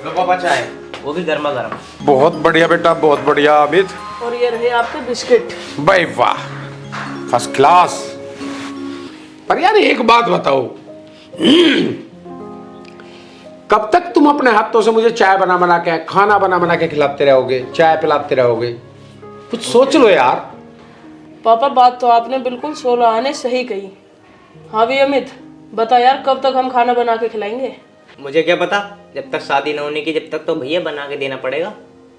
लो पापा चाय, वो भी गर्मा गर्म। बहुत बढ़िया बेटा, बहुत बढ़िया अमित। और ये रहे आपके बिस्किट। भाई वाह, फर्स्ट क्लास। पर यार एक बात बताओ, कब तक तुम अपने हाथों से मुझे चाय बना बना के, खाना बना बना के खिलाते रहोगे, चाय पिलाते रहोगे? कुछ सोच लो यार। पापा बात तो आपने बिल्कुल 16 आने सही कही। हाँ भी अमित, बता यार कब तक हम खाना बना के खिलाएंगे? मुझे क्या पता, जब तक शादी न होने की, जब तक तो भैया बना के देना पड़ेगा।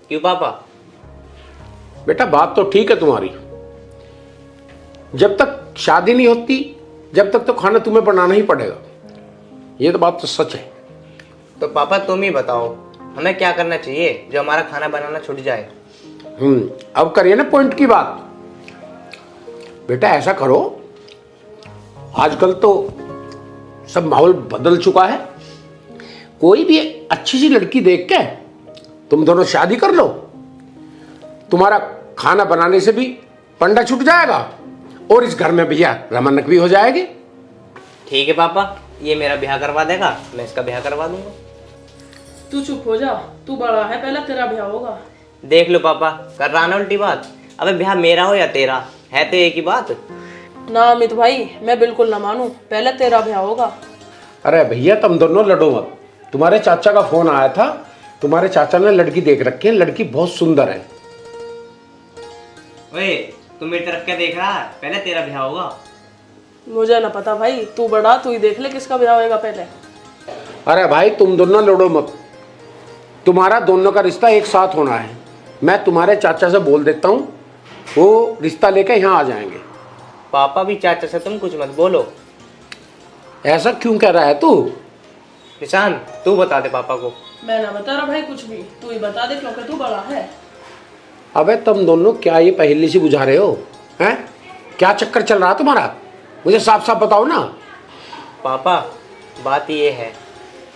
क्यों पापा? बेटा बात तो ठीक है तुम्हारी, जब तक शादी नहीं होती जब तक तो खाना तुम्हें बनाना ही पड़ेगा, ये तो बात तो सच है। तो पापा तुम ही बताओ, हमें क्या करना चाहिए जो हमारा खाना बनाना छूट जाए? अब करिए ना पॉइंट की बात। बेटा ऐसा करो, आजकल तो सब माहौल बदल चुका है, कोई भी अच्छी सी लड़की देख के तुम दोनों शादी कर लो, तुम्हारा खाना बनाने से भी पंडा छूट जाएगा और इस घर में भैया रमनक भी हो जाएगी। ठीक है पापा, ये मेरा ब्याह करवा देगा, मैं इसका ब्याह करवा दूंगा। तू चुप हो जा, तू बड़ा है, पहले तेरा ब्याह होगा। देख लो पापा, कर रहा ना उल्टी बात। अबे ब्याह मेरा हो या तेरा, है तो एक ही बात। ना अमित भाई, मैं बिल्कुल ना मानूं, पहले तेरा ब्याह होगा। अरे भैया तुम दोनों लड़ो मत, तुम्हारे चाचा का फोन आया था, तुम्हारे चाचा ने लड़की देख रखी है, लड़की बहुत सुंदर है। ओए तू मेरी तरफ क्या देख रहा है? पहले तेरा ब्याह होगा। मुझे ना पता भाई, तू बड़ा, तू ही देख ले किसका ब्याह होएगा पहले। अरे भाई तुम दोनों लड़ो मत, तुम्हारा दोनों का रिश्ता एक साथ होना है। मैं तुम्हारे चाचा से बोल देता हूँ, वो रिश्ता लेके यहाँ आ जाएंगे। पापा भी चाचा से तुम कुछ मत बोलो। ऐसा क्यों कह रहा है तू? निशान तू बता दे पापा को। मैं ना बता रहा भाई कुछ भी, तू ही बता दे क्योंकि तू बड़ा है। अबे तुम दोनों क्या ये पहेली सी बुझा रहे हो हैं? क्या चक्कर चल रहा तुम्हारा? मुझे साफ साफ बताओ ना। पापा बात ये है।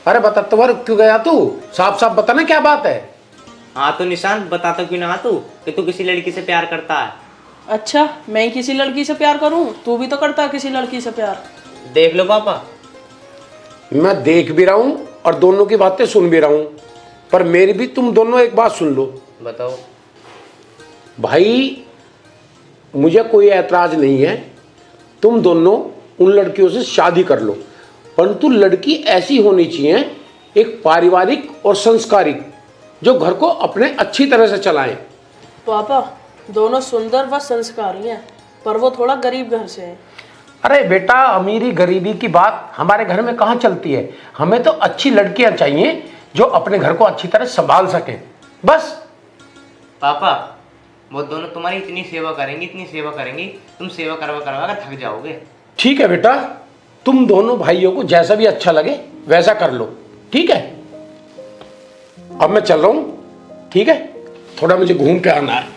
अरे बता, तुम्हारे क्यों गया तू? साफ साफ बता ना क्या बात है। हाँ तो निशान बता तो क्यों ना तू, कि तू किसी लड़की से प्यार करता है। अच्छा, मैं किसी लड़की से प्यार करूं? तू भी तो करता है किसी लड़की से प्यार। देख लो पापा। मैं देख भी रहा हूँ और दोनों की बातें सुन भी रहा हूँ, पर मेरी भी तुम दोनों एक बात सुन लो। बताओ। भाई मुझे कोई ऐतराज नहीं है, तुम दोनों उन लड़कियों से शादी कर लो, परंतु लड़की ऐसी होनी चाहिए, एक पारिवारिक और संस्कारिक, जो घर को अपने अच्छी तरह से चलाएं। पापा दोनों सुंदर व संस्कारी हैं, पर वो थोड़ा गरीब घर से है। अरे बेटा, अमीरी गरीबी की बात हमारे घर में कहाँ चलती है? हमें तो अच्छी लड़कियां चाहिए जो अपने घर को अच्छी तरह संभाल सके, बस। पापा वो दोनों तुम्हारी इतनी सेवा करेंगी, इतनी सेवा करेंगी, तुम सेवा करवा करवा कर थक जाओगे। ठीक है बेटा, तुम दोनों भाइयों को जैसा भी अच्छा लगे वैसा कर लो, ठीक है? अब मैं चल रहा हूं, ठीक है? थोड़ा मुझे घूम के आना है।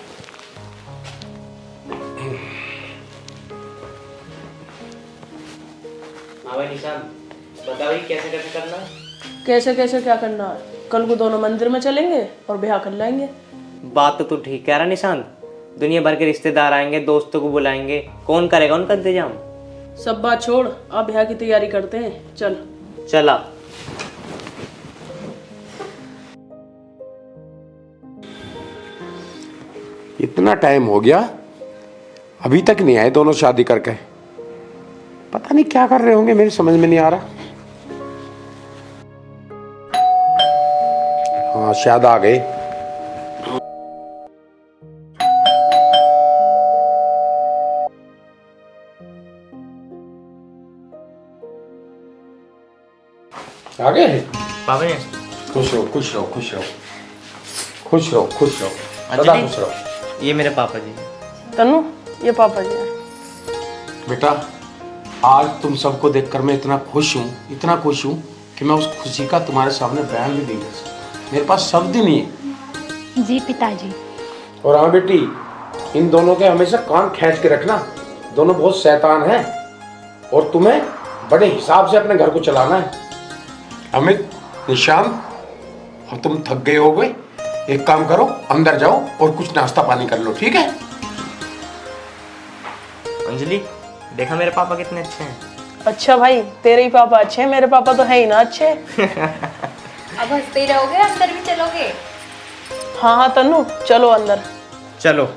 हाँ भाई निशान, बताओ ये कैसे कैसे करना है? कैसे कैसे क्या करना है? कल को दोनों मंदिर में चलेंगे और ब्याह कर लेंगे। बात तो तू ठीक कह रहा निशान, दुनिया भर के रिश्तेदार आएंगे, दोस्तों को बुलाएंगे, कौन करेगा उनका इंतजाम? सब बात छोड़, अब ब्याह की तैयारी करते हैं, चल। चला। इतना टाइम हो गया, अभी तक नहीं आए दोनों शादी करके। पता नहीं क्या कर रहे होंगे, मेरी समझ में नहीं आ रहा। हाँ शायद आ गए। आ गए? पापा ने खुश रहो, खुश रहो, खुश रहो, खुश रहो, खुश रहो, सदा अंजलि? खुश रहो। ये मेरे पापा जी। तनु, ये पापा जी हैं। बेटा आज तुम सबको देखकर मैं इतना खुश हूँ, इतना खुश हूँ कि मैं उस खुशी का तुम्हारे सामने बयान भी नहीं कर सकता, मेरे पास शब्द ही नहीं है। जी पिताजी। और हाँ बेटी, इन दोनों के हमेशा कान खींच के रखना, दोनों बहुत शैतान हैं और तुम्हें बड़े हिसाब से अपने घर को चलाना है। अमित, निशान, और तुम थक गए हो गए, एक काम करो, अंदर जाओ और कुछ नाश्ता पानी कर लो, ठीक है? अंजलि देखा मेरे पापा कितने अच्छे हैं। अच्छा भाई, तेरे ही पापा अच्छे हैं, मेरे पापा तो है ही ना अच्छे। अब हंसते ही रहोगे, अंदर भी चलोगे? हाँ हाँ तन्नू, चलो अंदर। चलो।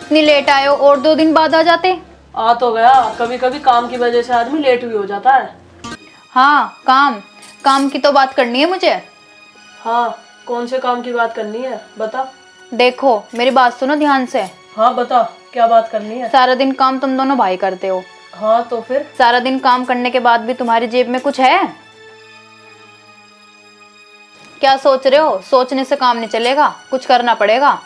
इतनी लेट आए हो, और 2 दिन बाद आ जाते। आ तो गया, कभी कभी काम की वजह से आदमी लेट भी हो जाता है। हाँ, काम काम की तो बात करनी है मुझे। हाँ, कौन से काम की बात करनी है, बता। देखो मेरी बात सुनो ध्यान से। हाँ बता, क्या बात करनी है। सारा दिन काम तुम दोनों भाई करते हो। हाँ तो फिर? सारा दिन काम करने के बाद भी तुम्हारी जेब में कुछ है? क्या सोच रहे हो? सोचने से काम नहीं चलेगा, कुछ करना पड़ेगा।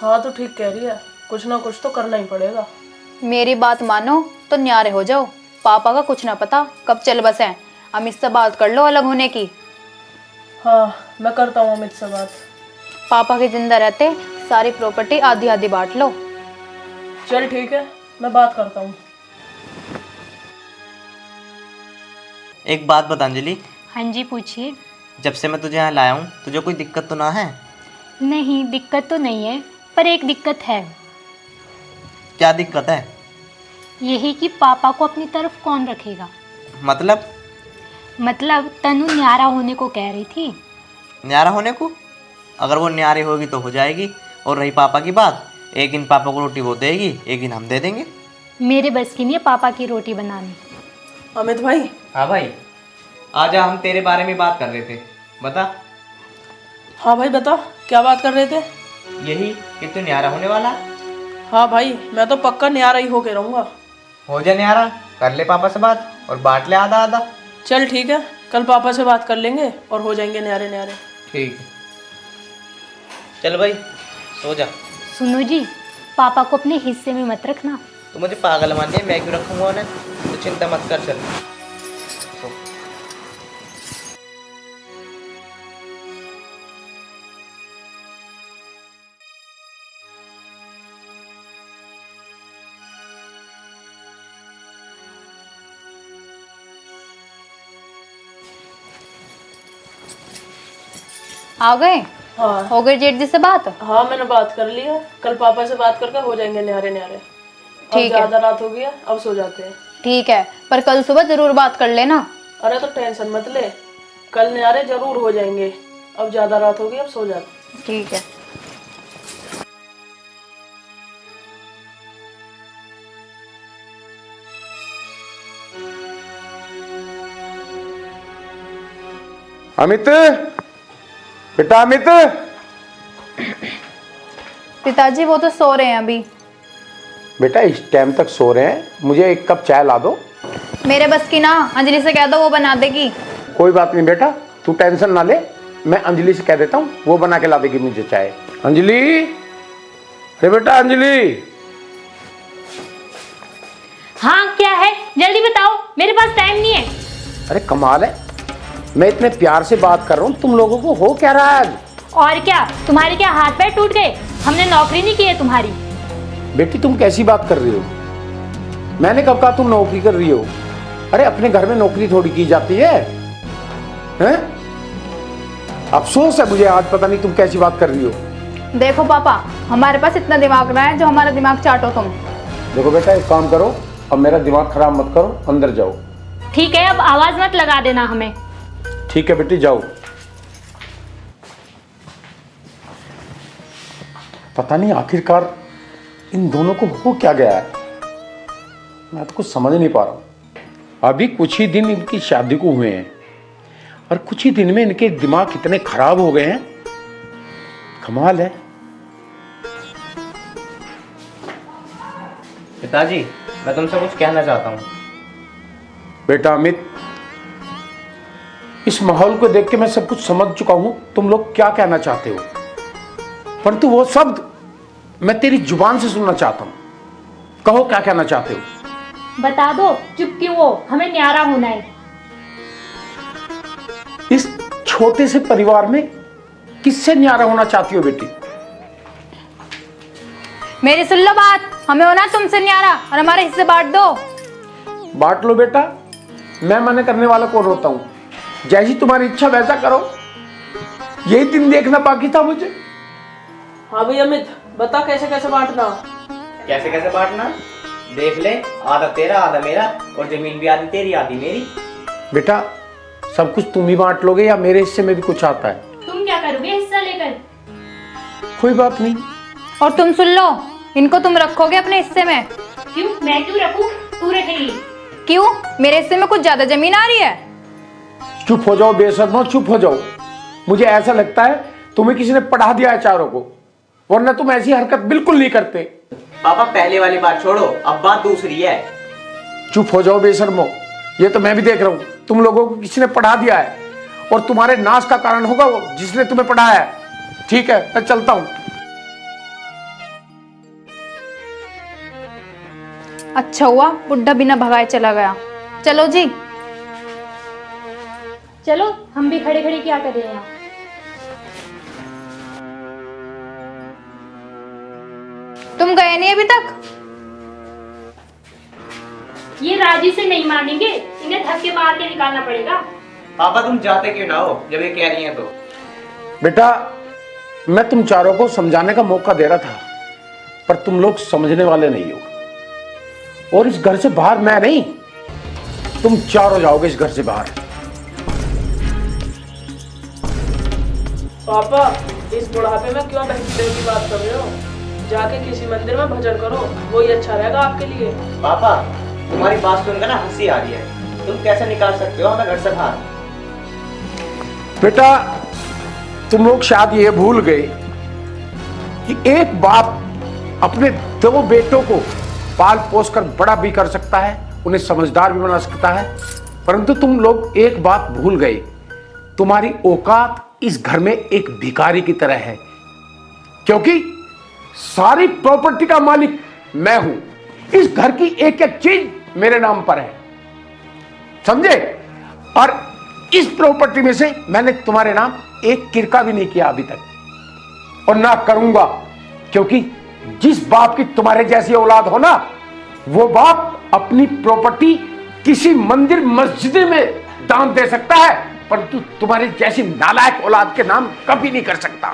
हाँ तो ठीक कह रही है, कुछ ना कुछ तो करना ही पड़ेगा। मेरी बात मानो तो न्यारे हो जाओ। पापा का कुछ ना पता कब चल बसे। अमित से बात कर लो अलग होने की। हाँ मैं करता हूँ अमित से बात। पापा के जिंदा रहते सारी प्रॉपर्टी आधी आधी बांट लो। चल ठीक है, मैं बात करता हूँ। एक बात बता अंजलि, हाँ जी पूछिए। जब से मैं तुझे यहाँ लाया हूँ तुझे कोई दिक्कत तो ना है? नहीं, दिक्कत तो नहीं है, पर एक दिक्कत है। क्या दिक्कत है? यही कि पापा को अपनी तरफ कौन रखेगा। मतलब तनु न्यारा होने को कह रही थी। न्यारा होने को? अगर वो न्यारी होगी तो हो जाएगी। और रही पापा की बात, एक दिन पापा को रोटी वो देगी, एक दिन हम दे देंगे। मेरे बस की नहीं है पापा की रोटी बनानी। अमित भाई। हाँ भाई, आजा, हम तेरे बारे में बात कर रहे थे, बता। हाँ भाई बता, क्या बात कर रहे थे? यही कि तू न्यारा होने वाला। हाँ भाई, मैं तो पक्का न्यारा ही होके रहूँगा। हो जा न्यारा, कर ले पापा से बात और बांट ले आधा आधा। चल ठीक है, कल पापा से बात कर लेंगे और हो जाएंगे न्यारे न्यारे। ठीक है, चल भाई सो जा। सुनो जी, पापा को अपने हिस्से में मत रखना। तू मुझे पागल मान लिया, मैं क्यों रखूँगा उन्हें? तो चिंता मत कर, चल सो। आ गए? हाँ हो गई जेठ जी से बात? हाँ, मैंने बात कर ली है। कल पापा से बात करके हो जाएंगे न्यारे न्यारे। अब ठीक है। ज्यादा रात हो गई है, अब सो जाते हैं। ठीक है, पर कल सुबह जरूर बात कर लेना। अरे तो टेंशन मत ले, कल न्यारे जरूर हो जाएंगे। अब ज्यादा रात हो गई, अब सो जाते। ठीक है। अमित, बेटा अमित। पिताजी वो तो सो रहे हैं अभी। बेटा इस टाइम तक सो रहे हैं, मुझे एक कप चाय ला दो। मेरे बस की ना, अंजलि से कह दो वो बना देगी। कोई बात नहीं बेटा, तू टेंशन ना ले, मैं अंजलि से कह देता हूँ, वो बना के ला देगी मुझे चाय। अंजलि, अरे बेटा अंजलि। हाँ क्या है, जल्दी बताओ, मेरे पास टाइम नहीं है। अरे कमाल है, मैं इतने प्यार से बात कर रहा हूँ, तुम लोगों को हो क्या रहा है आज? और क्या, तुम्हारे क्या हाथ पैर टूट गए? हमने नौकरी नहीं की है तुम्हारी। बेटी तुम कैसी बात कर रही हो? मैंने कब कहा तुम नौकरी कर रही हो? अरे अपने घर में नौकरी थोड़ी की जाती है, हैं? अफसोस है मुझे आज, पता नहीं तुम कैसी बात कर रही हो। देखो पापा, हमारे पास इतना दिमाग रहा है जो हमारा दिमाग चाटो तुम। देखो बेटा एक काम करो, अब मेरा दिमाग खराब मत करो, अंदर जाओ। ठीक है, अब आवाज मत लगा देना हमें। ठीक है बेटी जाओ। पता नहीं आखिरकार इन दोनों को हो क्या गया है, मैं तो कुछ समझ नहीं पा रहा हूं। अभी कुछ ही दिन इनकी शादी को हुए हैं और कुछ ही दिन में इनके दिमाग कितने खराब हो गए हैं, कमाल है। पिताजी, मैं तुमसे कुछ कहना चाहता हूँ। बेटा अमित, इस माहौल को देख के मैं सब कुछ समझ चुका हूं, तुम लोग क्या कहना चाहते हो, परंतु वो शब्द मैं तेरी जुबान से सुनना चाहता हूं। कहो क्या कहना चाहते हो। बता दो, चुप क्यों हो, हमें न्यारा होना है। इस छोटे से परिवार में किससे न्यारा होना चाहती हो बेटी? मेरी सुन लो बात, हमें होना तुमसे न्यारा और हमारे हिस्से बांट दो। बांट लो बेटा, मैं मना करने वाला कौन होता हूं? जैसी तुम्हारी इच्छा वैसा करो, यही दिन देखना बाकी था मुझे। हाँ भाई अमित, बता कैसे कैसे बांटना। कैसे कैसे बांटना? देख ले, आधा तेरा आधा मेरा, और जमीन भी आधी तेरी आधी मेरी। बेटा सब कुछ तुम ही बांट लोगे या मेरे हिस्से में भी कुछ आता है? तुम क्या करोगे हिस्सा लेकर? कोई बात नहीं। और तुम सुन लो, इनको तुम रखोगे अपने हिस्से में। क्यों? मैं क्यों रखूं? तू रखेगी। क्यों? मेरे हिस्से में कुछ ज्यादा जमीन आ रही है। चुप हो जाओ बेशर्मो, चुप हो जाओ। मुझे ऐसा लगता है तुम्हें किसी ने पढ़ा दिया है चारों को, वरना तुम ऐसी हरकत बिल्कुल नहीं करते। पापा पहले वाली बात छोड़ो, अब बात दूसरी है। चुप हो जाओ बेशर्मो, ये तो मैं भी देख रहा हूं, तुम लोगों को किसी ने पढ़ा दिया है और तुम्हारे नाश का कारण होगा वो जिसने तुम्हें पढ़ाया है। ठीक है, मैं चलता हूं। अच्छा हुआ बुड्ढा बिना भगाए चला गया। चलो जी। चलो, हम भी खड़े खड़े क्या कर रहे हैं यहाँ? तुम गए नहीं अभी तक? ये राजी से नहीं मानेंगे, इन्हें धक्के मार के निकालना पड़ेगा। पापा तुम जाते क्यों ना हो जब ये कह रही हैं तो? बेटा मैं तुम चारों को समझाने का मौका दे रहा था, पर तुम लोग समझने वाले नहीं हो। और इस घर से बाहर मैं नहीं, तुम चारों जाओगे इस घर से बाहर। पापा इस बुढ़ापे में क्यों बहस की बात कर रहे हो? जाके किसी मंदिर में भजन करो, वही अच्छा रहेगा आपके लिए। पापा तुम्हारी बात सुनकर ना हंसी आ रही है। तुम कैसे निकाल सकते हो हमें घर से बाहर? बेटा तुम लोग शायद ये भूल गए कि एक बाप अपने दो बेटों को पाल पोस कर बड़ा भी कर सकता है, उन्हें समझदार भी बना सकता है, परंतु तुम लोग एक बात भूल गए, तुम्हारी औकात इस घर में एक भिखारी की तरह है, क्योंकि सारी प्रॉपर्टी का मालिक मैं हूं। इस घर की एक एक चीज मेरे नाम पर है, समझे? और इस प्रॉपर्टी में से मैंने तुम्हारे नाम एक किरका भी नहीं किया अभी तक, और ना करूंगा, क्योंकि जिस बाप की तुम्हारे जैसी औलाद हो ना, वो बाप अपनी प्रॉपर्टी किसी मंदिर मस्जिद में दान दे सकता है, परंतु तुम्हारे जैसी नालायक औलाद के नाम कभी नहीं कर सकता।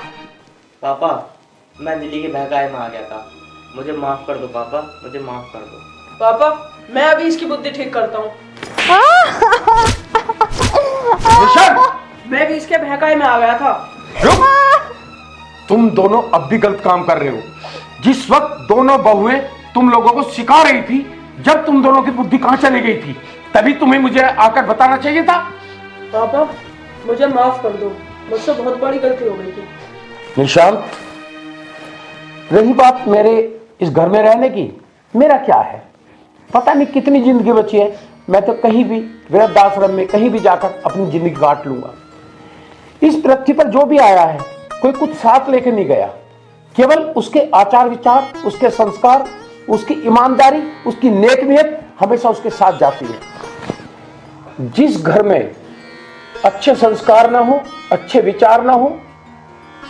पापा मैं दिल्ली के बहकाए में आ गया था, मुझे माफ कर दो पापा, मुझे माफ कर दो। पापा मैं अभी इसकी बुद्धि ठीक करता हूँ। मैं भी इसके बहकाए में आ गया था। रुक! तुम दोनों अब भी गलत काम कर रहे हो। जिस वक्त दोनों बहुएं तुम लोगों को सिखा रही थी, जब तुम दोनों की बुद्धि कहां चली गई थी, तभी तुम्हें मुझे आकर बताना चाहिए था। पापा मुझे माफ कर दो, मुझसे बहुत बड़ी गलती हो गई थी। निशांत, रही बात मेरे इस घर में रहने की, मेरा क्या है, पता नहीं कितनी जिंदगी बची है, मैं तो कहीं भी वृद्धाश्रम में कहीं भी जाकर अपनी जिंदगी काट लूंगा। इस पृथ्वी पर जो भी आया है कोई कुछ साथ लेकर नहीं गया, केवल उसके आचार विचार, उसके संस्कार, उसकी ईमानदारी, उसकी नेक नियत हमेशा उसके साथ जाती है। जिस घर में अच्छे संस्कार ना हो, अच्छे विचार ना हो,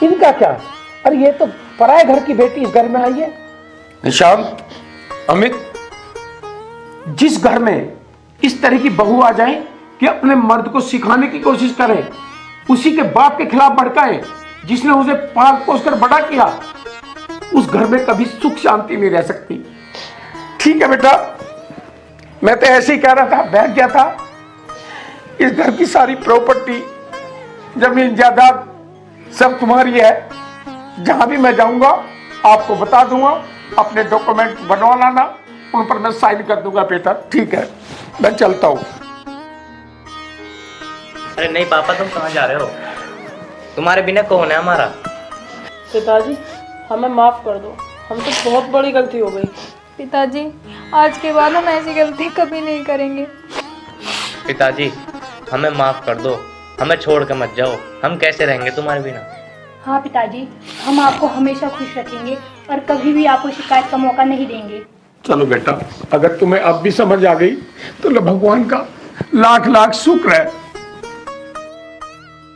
इनका क्या? अरे ये तो पराये घर की बेटी इस घर में आई है। निशांत, अमित, जिस घर में इस तरह की बहू आ जाए कि अपने मर्द को सिखाने की कोशिश करे, उसी के बाप के खिलाफ भड़काए जिसने उसे पाल पोस कर बड़ा किया, उस घर में कभी सुख शांति नहीं रह सकती। ठीक है बेटा, मैं तो ऐसे ही कह रहा था, बहक गया था। इस घर की सारी प्रॉपर्टी, जमीन जायदाद सब तुम्हारी है। जहां भी मैं जाऊंगा आपको बता दूंगा, अपने डॉक्यूमेंट बनवा लाना, उन पर मैं साइन कर दूंगा बेटा। ठीक है, मैं चलता हूं। अरे नहीं पापा, तुम कहाँ जा रहे हो? तुम्हारे बिना कौन है हमारा? पिताजी हमें माफ कर दो, हमसे बहुत बड़ी गलती हो गई। पिताजी आज के बाद हम ऐसी गलती कभी नहीं करेंगे। पिताजी हमें माफ कर दो, हमें छोड़ के मत जाओ, हम कैसे रहेंगे तुम्हारे बिना? हाँ पिताजी, हम आपको हमेशा खुश रखेंगे और कभी भी आपको शिकायत का मौका नहीं देंगे। चलो बेटा, अगर तुम्हें अब भी समझ आ गई तो भगवान का लाख लाख शुक्र है।